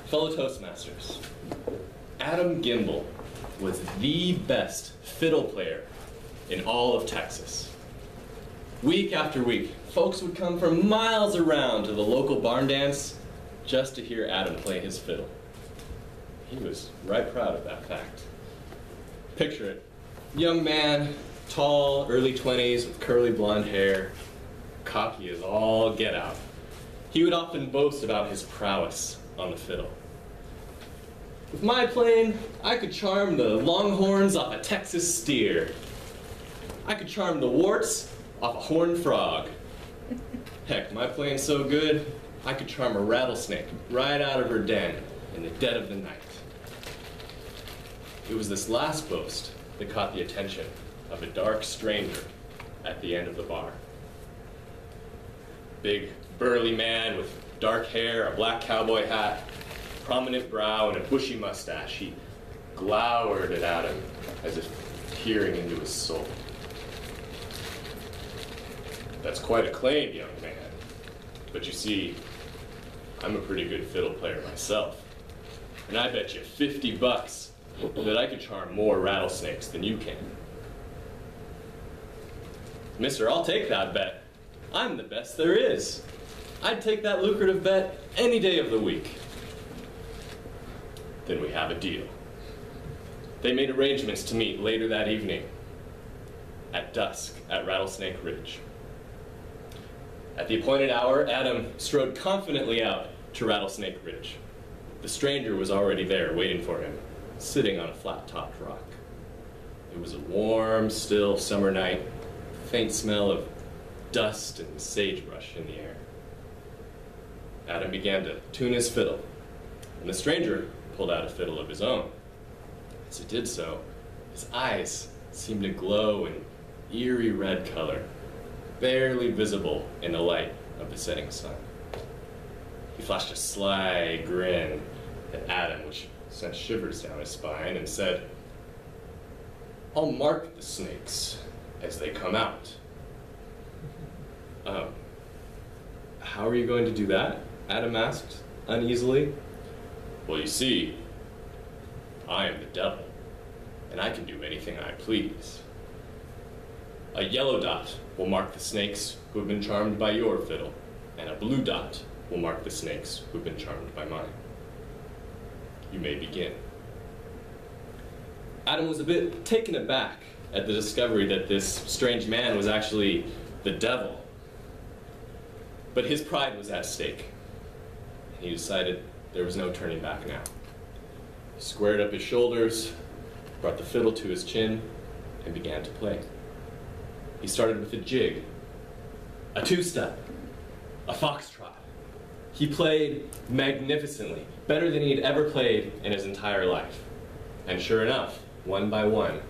Fellow Toastmasters, Adam Gimble was the best fiddle player in all of Texas. Week after week, folks would come from miles around to the local barn dance just to hear Adam play his fiddle. He was right proud of that fact. Picture it. Young man, tall, early 20s with curly blonde hair, cocky as all get out. He would often boast about his prowess on the fiddle. With my playing, I could charm the longhorns off a Texas steer. I could charm the warts off a horned frog. Heck, my playing's so good, I could charm a rattlesnake right out of her den in the dead of the night. It was this last boast that caught the attention of a dark stranger at the end of the bar. Big, burly man with dark hair, a black cowboy hat, prominent brow, and a bushy mustache. He glowered at Adam as if peering into his soul. "That's quite a claim, young man. But you see, I'm a pretty good fiddle player myself. And I bet you $50 that I could charm more rattlesnakes than you can." "Mister, I'll take that bet. I'm the best there is. I'd take that lucrative bet any day of the week." "Then we have a deal." They made arrangements to meet later that evening at dusk at Rattlesnake Ridge. At the appointed hour, Adam strode confidently out to Rattlesnake Ridge. The stranger was already there waiting for him, sitting on a flat-topped rock. It was a warm, still summer night, faint smell of dust and sagebrush in the air. Adam began to tune his fiddle, and the stranger pulled out a fiddle of his own. As he did so, his eyes seemed to glow in eerie red color, barely visible in the light of the setting sun. He flashed a sly grin at Adam, which sent shivers down his spine, and said, "I'll mark the snakes as they come out." How are you going to do that?" Adam asked uneasily. "Well, you see, I am the devil, and I can do anything I please. A yellow dot will mark the snakes who have been charmed by your fiddle, and a blue dot will mark the snakes who have been charmed by mine. You may begin." Adam was a bit taken aback at the discovery that this strange man was actually the devil. But his pride was at stake. He decided there was no turning back now. He squared up his shoulders, brought the fiddle to his chin, and began to play. He started with a jig, a two-step, a foxtrot. He played magnificently, better than he'd ever played in his entire life. And sure enough, one by one,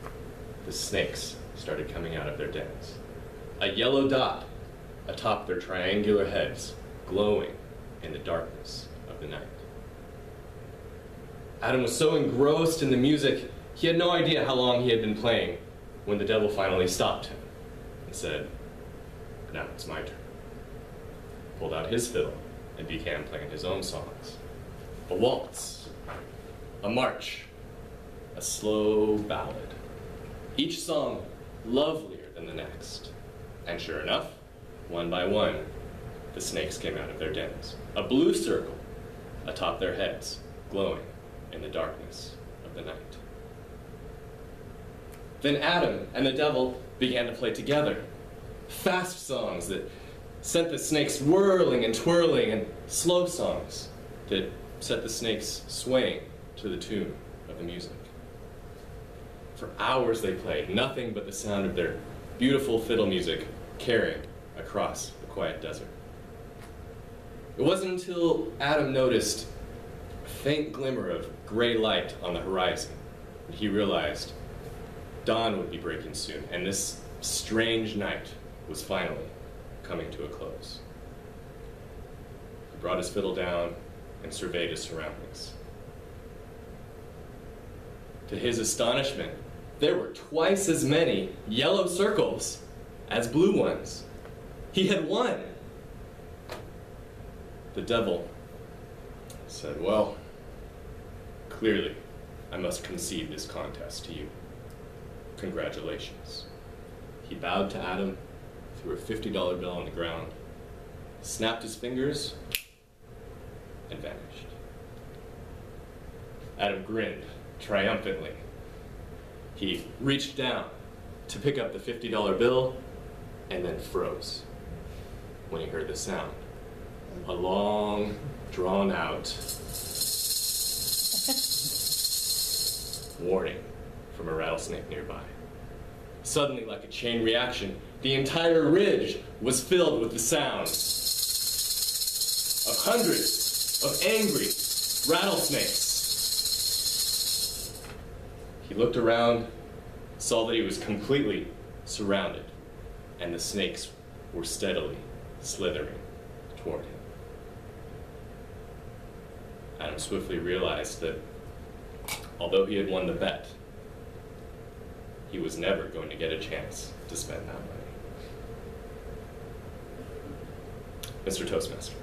the snakes started coming out of their dens. A yellow dot atop their triangular heads, glowing in the darkness of the night. Adam was so engrossed in the music, he had no idea how long he had been playing when the devil finally stopped him and said, "Now it's my turn." Pulled out his fiddle and began playing his own songs. A waltz, a march, a slow ballad. Each song lovelier than the next. And sure enough, one by one, the snakes came out of their dens. A blue circle atop their heads, glowing in the darkness of the night. Then Adam and the devil began to play together. Fast songs that sent the snakes whirling and twirling, and slow songs that set the snakes swaying to the tune of the music. For hours they played, nothing but the sound of their beautiful fiddle music carrying across the quiet desert. It wasn't until Adam noticed a faint glimmer of gray light on the horizon that he realized dawn would be breaking soon, and this strange night was finally coming to a close. He brought his fiddle down and surveyed his surroundings. To his astonishment, there were twice as many yellow circles as blue ones. He had won. The devil said, "Well, Clearly, I must concede this contest to you. Congratulations. He bowed to Adam, threw a $50 bill on the ground, snapped his fingers, and vanished. Adam grinned triumphantly. He reached down to pick up the $50 bill and then froze when he heard the sound. A long, drawn-out warning from a rattlesnake nearby. Suddenly, like a chain reaction, the entire ridge was filled with the sound of hundreds of angry rattlesnakes. He looked around, saw that he was completely surrounded, and the snakes were steadily slithering toward him. Adam swiftly realized that although he had won the bet, he was never going to get a chance to spend that money. Mr. Toastmaster.